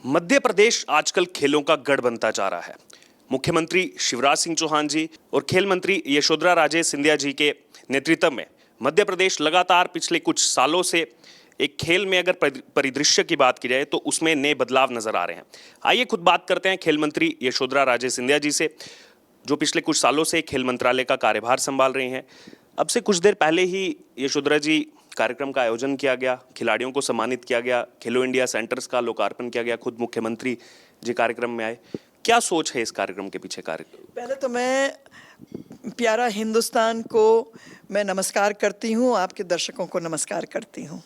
मध्य प्रदेश आजकल खेलों का गढ़ बनता जा रहा है। मुख्यमंत्री शिवराज सिंह चौहान जी और खेल मंत्री यशोधरा राजे सिंधिया जी के नेतृत्व में मध्य प्रदेश लगातार पिछले कुछ सालों से एक खेल में अगर परिदृश्य की बात की जाए तो उसमें नए बदलाव नजर आ रहे हैं। आइए खुद बात करते हैं खेल मंत्री यशोधरा राजे सिंधिया जी से, जो पिछले कुछ सालों से खेल मंत्रालय का कार्यभार संभाल रही हैं। अब से कुछ देर पहले ही यशोधरा जी कार्यक्रम का आयोजन किया गया, खिलाड़ियों को सम्मानित किया गया, खेलो इंडिया सेंटर्स का लोकार्पण किया गया, खुद मुख्यमंत्री जी कार्यक्रम में आए। क्या सोच है इस कार्यक्रम के पीछे? पहले तो मैं प्यारा हिंदुस्तान को मैं नमस्कार करती हूँ, आपके दर्शकों को नमस्कार करती हूँ।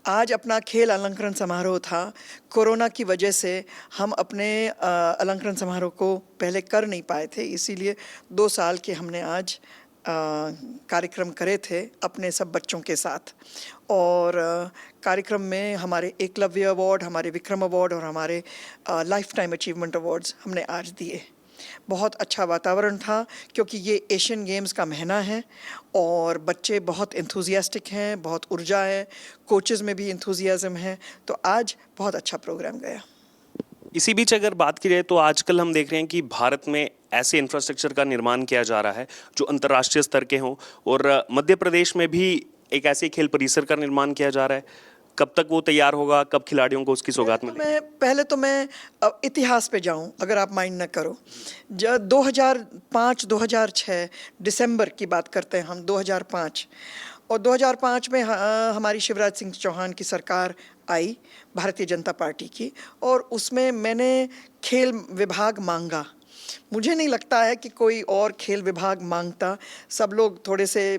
आज अपना खेल अलंकरण समारोह था। कोरोना की वजह से हम अपने अलंकरण समारोह को पहले कर नहीं पाए थे, इसीलिए 2 साल के हमने आज कार्यक्रम करे थे अपने सब बच्चों के साथ। और कार्यक्रम में हमारे एकलव्य अवार्ड, हमारे विक्रम अवार्ड और हमारे लाइफ टाइम अचीवमेंट अवार्ड्स हमने आज दिए। बहुत अच्छा वातावरण था क्योंकि ये एशियन गेम्स का महीना है और बच्चे बहुत एंथुजियास्टिक हैं, बहुत ऊर्जा है, कोचेज़ में भी एंथुजियाज़म है, तो आज बहुत अच्छा प्रोग्राम गया। इसी बीच अगर बात की जाए तो आजकल हम देख रहे हैं कि भारत में ऐसे इंफ्रास्ट्रक्चर का निर्माण किया जा रहा है जो अंतर्राष्ट्रीय स्तर के हों, और मध्य प्रदेश में भी एक ऐसे खेल परिसर का निर्माण किया जा रहा है। कब तक वो तैयार होगा, कब खिलाड़ियों को उसकी सौगात मिलेगी? पहले तो मैं इतिहास पे जाऊं, अगर आप माइंड न करो। जब 2005-2006 दिसंबर की बात करते हैं हम, 2005 और 2005 में हमारी शिवराज सिंह चौहान की सरकार आई, भारतीय जनता पार्टी की, और उसमें मैंने खेल विभाग मांगा। मुझे नहीं लगता है कि कोई और खेल विभाग मांगता। सब लोग थोड़े से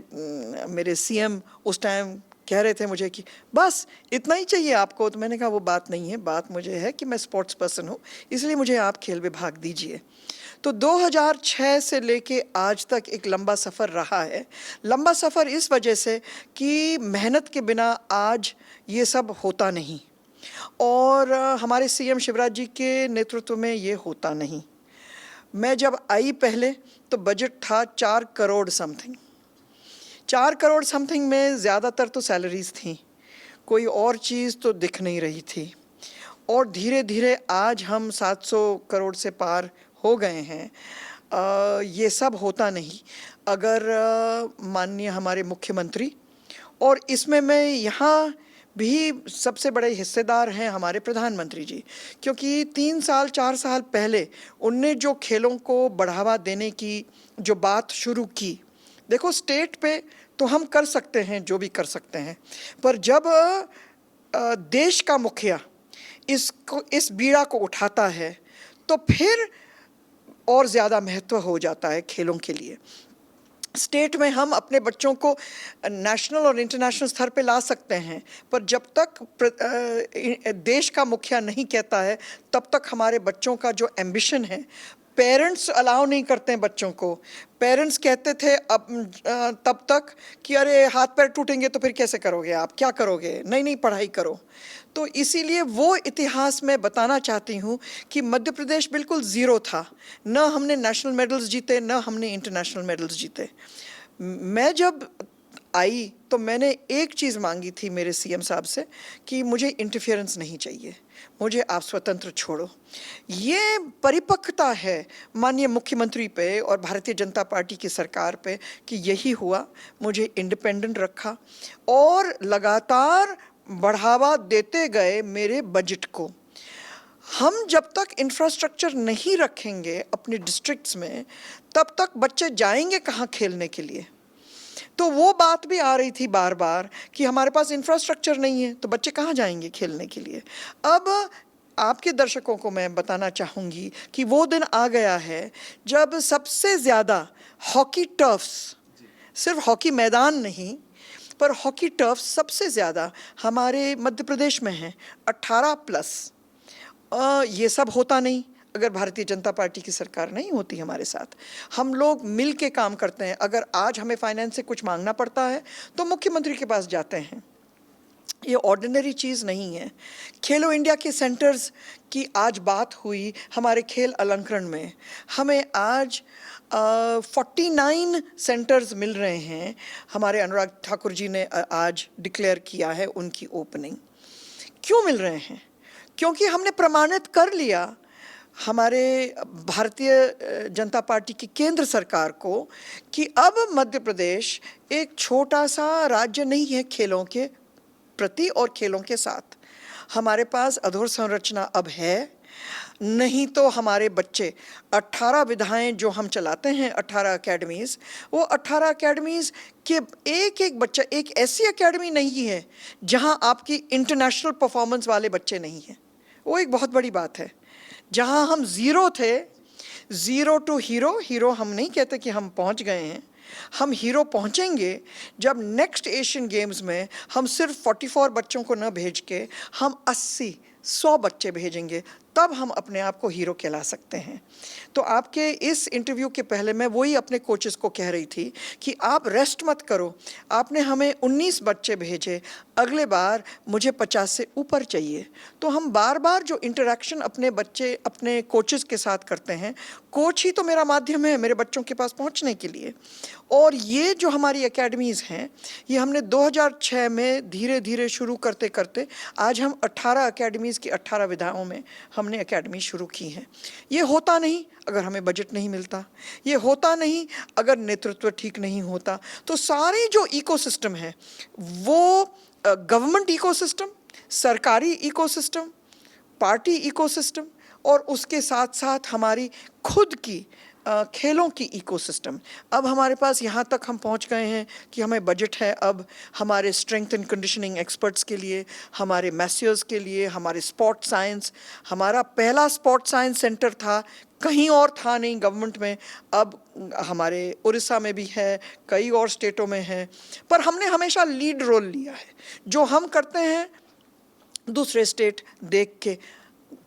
मेरे सीएम उस टाइम कह रहे थे मुझे कि बस इतना ही चाहिए आपको, तो मैंने कहा वो बात नहीं है, बात मुझे है कि मैं स्पोर्ट्स पर्सन हूँ, इसलिए मुझे आप खेल विभाग दीजिए। तो 2006 से लेके आज तक एक लंबा सफ़र रहा है। लंबा सफ़र इस वजह से कि मेहनत के बिना आज ये सब होता नहीं, और हमारे सीएम शिवराज जी के नेतृत्व में ये होता नहीं। मैं जब आई पहले तो बजट था 4 करोड़ समथिंग। 4 करोड़ समथिंग में ज़्यादातर तो सैलरीज थी, कोई और चीज़ तो दिख नहीं रही थी। और धीरे धीरे आज हम 700 करोड़ से पार हो गए हैं। ये सब होता नहीं अगर माननीय हमारे मुख्यमंत्री, और इसमें मैं यहाँ भी सबसे बड़े हिस्सेदार हैं हमारे प्रधानमंत्री जी, क्योंकि 3-4 साल पहले उनने जो खेलों को बढ़ावा देने की जो बात शुरू की, देखो स्टेट पे तो हम कर सकते हैं जो भी कर सकते हैं, पर जब देश का मुखिया इस बीड़ा को उठाता है तो फिर और ज़्यादा महत्व हो जाता है खेलों के लिए। स्टेट में हम अपने बच्चों को नेशनल और इंटरनेशनल स्तर पे ला सकते हैं, पर जब तक देश का मुखिया नहीं कहता है तब तक हमारे बच्चों का जो एम्बिशन है, पेरेंट्स अलाउ नहीं करते हैं बच्चों को। पेरेंट्स कहते थे अब तब तक कि अरे हाथ पैर टूटेंगे तो फिर कैसे करोगे, आप क्या करोगे, नहीं पढ़ाई करो। तो इसीलिए वो इतिहास में बताना चाहती हूँ कि मध्य प्रदेश बिल्कुल ज़ीरो था, न हमने नेशनल मेडल्स जीते, न हमने इंटरनेशनल मेडल्स जीते। मैं जब आई तो मैंने एक चीज़ मांगी थी मेरे सीएम साहब से कि मुझे इंटरफेरेंस नहीं चाहिए, मुझे आप स्वतंत्र छोड़ो। ये परिपक्वता है माननीय मुख्यमंत्री पे और भारतीय जनता पार्टी की सरकार पे कि यही हुआ, मुझे इंडिपेंडेंट रखा और लगातार बढ़ावा देते गए मेरे बजट को। हम जब तक इंफ्रास्ट्रक्चर नहीं रखेंगे अपने डिस्ट्रिक्ट्स में, तब तक बच्चे जाएंगे कहाँ खेलने के लिए? तो वो बात भी आ रही थी बार बार कि हमारे पास इंफ्रास्ट्रक्चर नहीं है तो बच्चे कहाँ जाएंगे खेलने के लिए। अब आपके दर्शकों को मैं बताना चाहूँगी कि वो दिन आ गया है जब सबसे ज़्यादा हॉकी टर्फ्स, सिर्फ हॉकी मैदान नहीं पर हॉकी टर्फ्स सबसे ज़्यादा हमारे मध्य प्रदेश में हैं, 18+। ये सब होता नहीं अगर भारतीय जनता पार्टी की सरकार नहीं होती हमारे साथ। हम लोग मिल के काम करते हैं। अगर आज हमें फाइनेंस से कुछ मांगना पड़ता है तो मुख्यमंत्री के पास जाते हैं, ये ऑर्डिनरी चीज़ नहीं है। खेलो इंडिया के सेंटर्स की आज बात हुई हमारे खेल अलंकरण में, हमें आज 49 सेंटर्स मिल रहे हैं। हमारे अनुराग ठाकुर जी ने आज डिक्लेयर किया है उनकी ओपनिंग। क्यों मिल रहे हैं? क्योंकि हमने प्रमाणित कर लिया हमारे भारतीय जनता पार्टी की केंद्र सरकार को कि अब मध्य प्रदेश एक छोटा सा राज्य नहीं है खेलों के प्रति और खेलों के साथ। हमारे पास अधोसंरचना अब है, नहीं तो हमारे बच्चे 18 विधाएं जो हम चलाते हैं, 18 अकेडमीज़, वो 18 अकेडमीज़ के एक एक बच्चा, एक ऐसी अकेडमी नहीं है जहां आपकी इंटरनेशनल परफॉर्मेंस वाले बच्चे नहीं हैं। वो एक बहुत बड़ी बात है। जहां हम ज़ीरो थे, ज़ीरो टू हीरो, हीरो हम नहीं कहते कि हम पहुंच गए हैं, हम हीरो पहुंचेंगे जब नेक्स्ट एशियन गेम्स में हम सिर्फ 44 बच्चों को न भेज के हम 80-100 बच्चे भेजेंगे, तब हम अपने आप को हीरो कहला सकते हैं। तो आपके इस इंटरव्यू के पहले मैं वही अपने कोचेस को कह रही थी कि आप रेस्ट मत करो। आपने हमें 19 बच्चे भेजे, अगले बार मुझे 50 से ऊपर चाहिए। तो हम बार बार जो इंटरेक्शन अपने कोचेस के साथ करते हैं, कोच ही तो मेरा माध्यम है मेरे बच्चों के पास पहुंचने के लिए। और ये जो हमारी एकेडमीज़ हैं, ये हमने 2006 में धीरे धीरे शुरू करते करते आज हम 18 एकेडमीज़ की 18 विधाओं में हमने एकेडमी शुरू की हैं। ये होता नहीं अगर हमें बजट नहीं मिलता, ये होता नहीं अगर नेतृत्व ठीक नहीं होता। तो सारे जो इकोसिस्टम है वो गवर्नमेंट इकोसिस्टम, सरकारी इकोसिस्टम, पार्टी इकोसिस्टम और उसके साथ साथ हमारी खुद की खेलों की इकोसिस्टम। अब हमारे पास यहाँ तक हम पहुँच गए हैं कि हमें बजट है अब हमारे स्ट्रेंथ एंड कंडीशनिंग एक्सपर्ट्स के लिए, हमारे मैस्योर्स के लिए, हमारे स्पोर्ट साइंस। हमारा पहला स्पोर्ट साइंस सेंटर था, कहीं और था नहीं गवर्नमेंट में, अब हमारे उड़ीसा में भी है, कई और स्टेटों में है। पर हमने हमेशा लीड रोल लिया है। जो हम करते हैं दूसरे स्टेट देख के,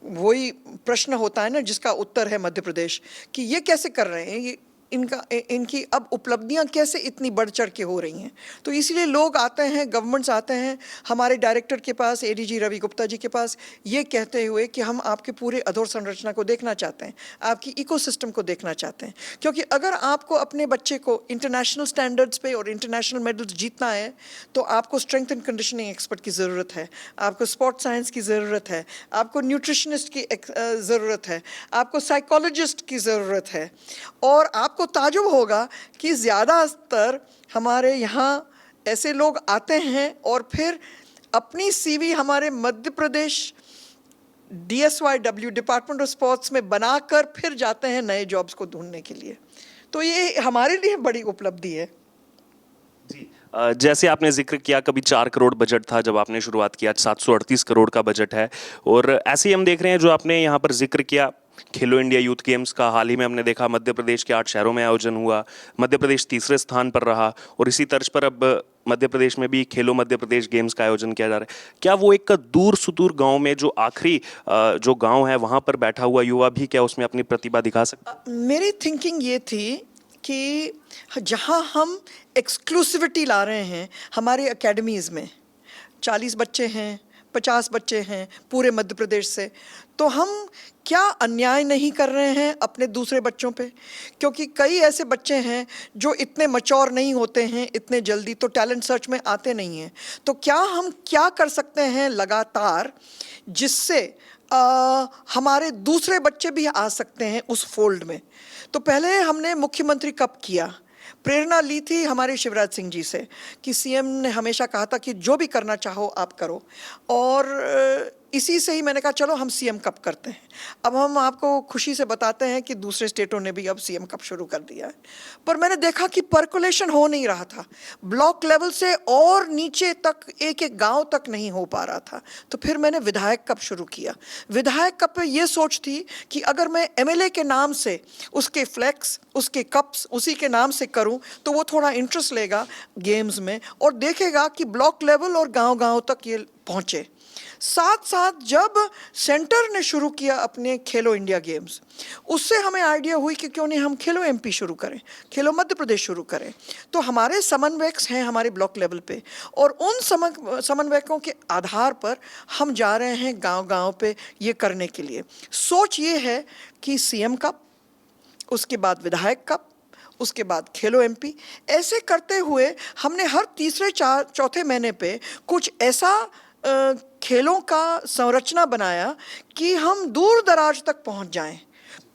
वही प्रश्न होता है ना जिसका उत्तर है मध्य प्रदेश, कि ये कैसे कर रहे हैं, ये इनकी अब उपलब्धियां कैसे इतनी बढ़ चढ़ के हो रही हैं। तो इसलिए लोग आते हैं, गवर्नमेंट्स आते हैं हमारे डायरेक्टर के पास, एडीजी रवि गुप्ता जी के पास, ये कहते हुए कि हम आपके पूरे अधोसंरचना को देखना चाहते हैं, आपकी इकोसिस्टम को देखना चाहते हैं। क्योंकि अगर आपको अपने बच्चे को इंटरनेशनल स्टैंडर्ड्स पे और इंटरनेशनल मेडल्स जीतना है तो आपको स्ट्रेंथ एंड कंडीशनिंग एक्सपर्ट की ज़रूरत है, आपको स्पोर्ट साइंस की ज़रूरत है, आपको न्यूट्रिशनिस्ट की ज़रूरत है, आपको साइकोलॉजिस्ट की ज़रूरत है। और आपको ताजुब होगा कि ज़्यादातर हमारे यहाँ ऐसे लोग आते हैं और फिर अपनी सीवी हमारे Madhya Pradesh DSYW department of sports में बनाकर फिर जाते हैं नए जॉब्स को ढूंढने के लिए। तो ये हमारे लिए बड़ी उपलब्धि है। जी, जैसे आपने जिक्र किया, कभी 4 करोड़ बजट था जब आपने शुरुआत किया, 738 करोड़ का बजट है। और ऐसे ही हम देख रहे हैं जो आपने यहाँ पर जिक्र किया, खेलो इंडिया यूथ गेम्स का हाल ही में हमने देखा मध्य प्रदेश के 8 शहरों में आयोजन हुआ, मध्य प्रदेश तीसरे स्थान पर रहा। और इसी तर्ज पर अब मध्य प्रदेश में भी खेलो मध्य प्रदेश गेम्स का आयोजन किया जा रहा है। क्या वो एक दूर सुदूर गांव में, जो आखिरी जो गांव है वहां पर बैठा हुआ युवा भी क्या उसमें अपनी प्रतिभा दिखा सकता? मेरी थिंकिंग ये थी कि जहाँ हम एक्सक्लूसिविटी ला रहे हैं हमारे एकेडमीज़ में, 40 बच्चे हैं, 50 बच्चे हैं पूरे मध्य प्रदेश से, तो हम क्या अन्याय नहीं कर रहे हैं अपने दूसरे बच्चों पे? क्योंकि कई ऐसे बच्चे हैं जो इतने मैच्योर नहीं होते हैं इतने जल्दी, तो टैलेंट सर्च में आते नहीं हैं। तो क्या हम क्या कर सकते हैं लगातार जिससे हमारे दूसरे बच्चे भी आ सकते हैं उस फोल्ड में? तो पहले हमने मुख्यमंत्री कप किया, प्रेरणा ली थी हमारे शिवराज सिंह जी से कि सीएम ने हमेशा कहा था कि जो भी करना चाहो आप करो, और इसी से ही मैंने कहा चलो हम सीएम कप करते हैं। अब हम आपको खुशी से बताते हैं कि दूसरे स्टेटों ने भी अब सीएम कप शुरू कर दिया है। पर मैंने देखा कि पर्कुलेशन हो नहीं रहा था, ब्लॉक लेवल से और नीचे तक, एक एक गांव तक नहीं हो पा रहा था। तो फिर मैंने विधायक कप शुरू किया। विधायक कप पे ये सोच थी कि अगर मैं एमएलए के नाम से उसके फ्लैक्स, उसके कप्स उसी के नाम से करूं तो वो थोड़ा इंटरेस्ट लेगा गेम्स में और देखेगा कि ब्लॉक लेवल और गांव-गांव तक ये पहुंचे। साथ साथ जब सेंटर ने शुरू किया अपने खेलो इंडिया गेम्स, उससे हमें आइडिया हुई कि क्यों नहीं हम खेलो एमपी शुरू करें, खेलो मध्य प्रदेश शुरू करें। तो हमारे समन्वयक हैं हमारे ब्लॉक लेवल पे, और उन समन्वयकों के आधार पर हम जा रहे हैं गांव-गांव पे ये करने के लिए। सोच ये है कि सीएम कप, उसके बाद विधायक कप, उसके बाद खेलो एमपी, ऐसे करते हुए हमने हर तीसरे चौथे महीने पे कुछ ऐसा खेलों का संरचना बनाया कि हम दूर दराज तक पहुंच जाएं।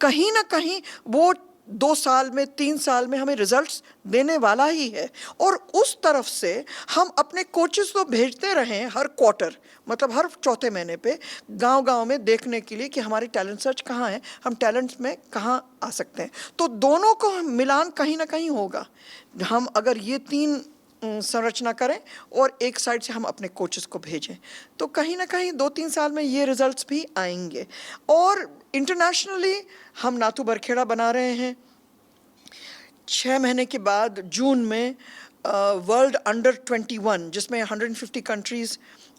कहीं ना कहीं वो 2 साल में 3 साल में हमें रिजल्ट्स देने वाला ही है। और उस तरफ से हम अपने कोचेस तो भेजते रहें हर क्वार्टर, मतलब हर चौथे महीने पे गांव-गांव में देखने के लिए कि हमारी टैलेंट सर्च कहाँ है, हम टैलेंट्स में कहाँ आ सकते हैं। तो दोनों को मिलान कहीं ना कहीं होगा। हम अगर ये 3 संरचना करें और एक साइड से हम अपने कोचेस को भेजें, तो कहीं ना कहीं 2-3 साल में ये रिजल्ट्स भी आएंगे। और इंटरनेशनली हम नाथू बरखेड़ा बना रहे हैं। 6 महीने के बाद जून में वर्ल्ड अंडर 21, जिसमें 150 कंट्रीज़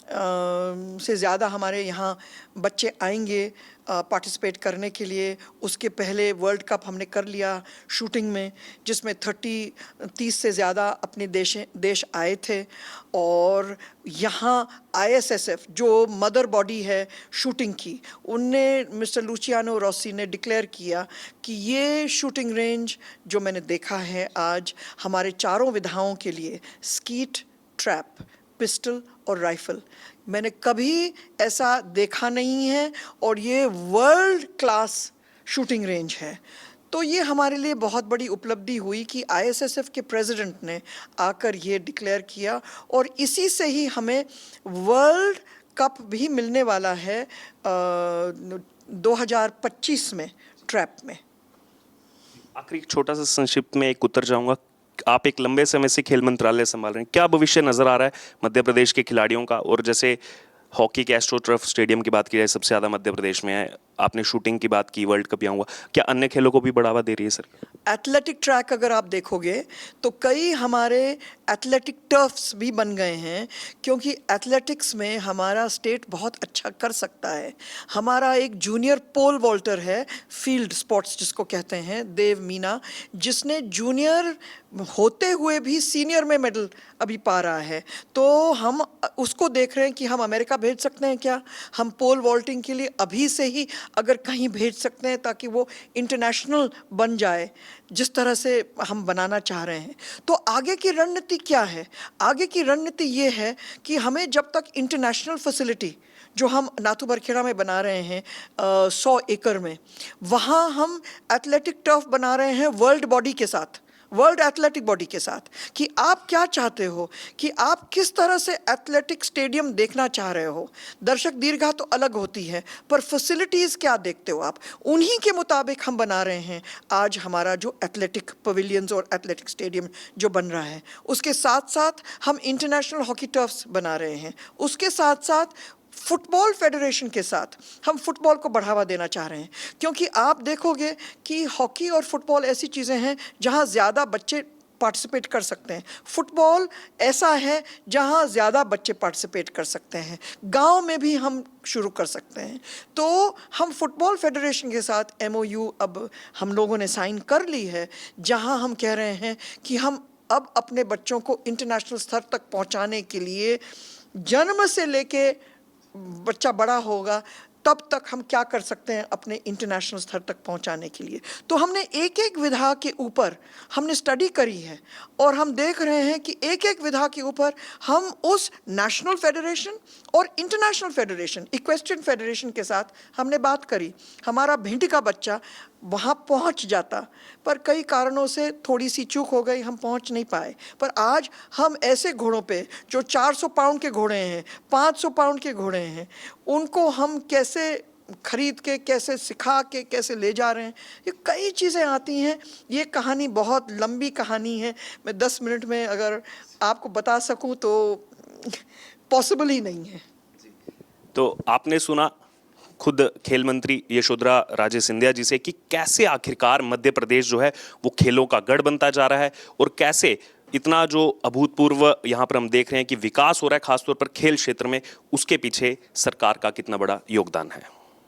से ज़्यादा हमारे यहाँ बच्चे आएंगे पार्टिसिपेट करने के लिए। उसके पहले वर्ल्ड कप हमने कर लिया शूटिंग में, जिसमें 30 से ज़्यादा अपने देश आए थे। और यहाँ ISSF जो मदर बॉडी है शूटिंग की, उनने मिस्टर लुचियानो रोसी ने डिक्लेयर किया कि ये शूटिंग रेंज जो मैंने देखा है आज हमारे चारों विधाओं के लिए, स्कीट, ट्रैप, पिस्टल और राइफल, मैंने कभी ऐसा देखा नहीं है और ये वर्ल्ड क्लास शूटिंग रेंज है। तो ये हमारे लिए बहुत बड़ी उपलब्धि हुई कि ISSF के प्रेसिडेंट ने आकर ये डिक्लेयर किया और इसी से ही हमें वर्ल्ड कप भी मिलने वाला है 2025 में ट्रैप में। आखिरी छोटा सा संक्षिप्त में एक उत्तर चाहूंगा। आप एक लंबे समय से खेल मंत्रालय संभाल रहे हैं, क्या भविष्य नजर आ रहा है मध्य प्रदेश के खिलाड़ियों का? और जैसे हॉकी के एस्ट्रोटर्फ स्टेडियम की बात की जाए, सबसे ज़्यादा मध्य प्रदेश में है। आपने शूटिंग की बात की, वर्ल्ड कप यहाँ हुआ, क्या अन्य खेलों को भी बढ़ावा दे रही है सरकार? एथलेटिक ट्रैक अगर आप देखोगे तो कई हमारे एथलेटिक टर्फ्स भी बन गए हैं, क्योंकि एथलेटिक्स में हमारा स्टेट बहुत अच्छा कर सकता है। हमारा एक जूनियर पोल वॉल्टर है, फील्ड स्पोर्ट्स जिसको कहते हैं, देव मीना, जिसने जूनियर होते हुए भी सीनियर में मेडल अभी पा रहा है। तो हम उसको देख रहे हैं कि हम अमेरिका भेज सकते हैं क्या, हम पोल वॉल्टिंग के लिए अभी से ही अगर कहीं भेज सकते हैं ताकि वो इंटरनेशनल बन जाए जिस तरह से हम बनाना चाह रहे हैं। तो आगे की रणनीति क्या है? आगे की रणनीति ये है कि हमें जब तक इंटरनेशनल फैसिलिटी जो हम नाथू बरखेड़ा में बना रहे हैं 100 एकड़ में, वहाँ हम एथलेटिक टर्फ बना रहे हैं वर्ल्ड बॉडी के साथ, वर्ल्ड एथलेटिक बॉडी के साथ, कि आप क्या चाहते हो, कि आप किस तरह से एथलेटिक स्टेडियम देखना चाह रहे हो। दर्शक दीर्घा तो अलग होती है, पर फैसिलिटीज़ क्या देखते हो आप, उन्हीं के मुताबिक हम बना रहे हैं आज हमारा जो एथलेटिक पवेलियंस और एथलेटिक स्टेडियम जो बन रहा है। उसके साथ साथ हम इंटरनेशनल हॉकी टर्फ्स बना रहे हैं। उसके साथ साथ फुटबॉल फेडरेशन के साथ हम फुटबॉल को बढ़ावा देना चाह रहे हैं, क्योंकि आप देखोगे कि हॉकी और फुटबॉल ऐसी चीज़ें हैं जहां ज़्यादा बच्चे पार्टिसिपेट कर सकते हैं। फुटबॉल ऐसा है जहां ज़्यादा बच्चे पार्टिसिपेट कर सकते हैं। गांव में भी हम शुरू कर सकते हैं। तो हम फुटबॉल फेडरेशन के साथ MOU अब हम लोगों ने साइन कर ली है, जहां हम कह रहे हैं कि हम अब अपने बच्चों को इंटरनेशनल स्तर तक पहुंचाने के लिए, जन्म से लेके बच्चा बड़ा होगा तब तक हम क्या कर सकते हैं अपने इंटरनेशनल स्तर तक पहुंचाने के लिए। तो हमने एक एक विधा के ऊपर हमने स्टडी करी है और हम देख रहे हैं कि एक एक विधा के ऊपर हम उस नेशनल फेडरेशन और इंटरनेशनल फेडरेशन, इक्वेस्ट्रियन फेडरेशन के साथ हमने बात करी। हमारा भिंड का बच्चा वहाँ पहुँच जाता, पर कई कारणों से थोड़ी सी चूक हो गई, हम पहुँच नहीं पाए। पर आज हम ऐसे घोड़ों पे जो 400 पाउंड के घोड़े हैं, 500 पाउंड के घोड़े हैं, उनको हम कैसे खरीद के, कैसे सिखा के, कैसे ले जा रहे हैं, ये कई चीज़ें आती हैं। ये कहानी बहुत लंबी कहानी है, मैं 10 मिनट में अगर आपको बता सकूं तो पॉसिबल ही नहीं है। तो आपने सुना खुद खेल मंत्री यशोधरा राजे सिंधिया जी से कि कैसे आखिरकार मध्य प्रदेश जो है वो खेलों का गढ़ बनता जा रहा है और कैसे इतना जो अभूतपूर्व यहाँ पर हम देख रहे हैं कि विकास हो रहा है खासतौर पर खेल क्षेत्र में, उसके पीछे सरकार का कितना बड़ा योगदान है।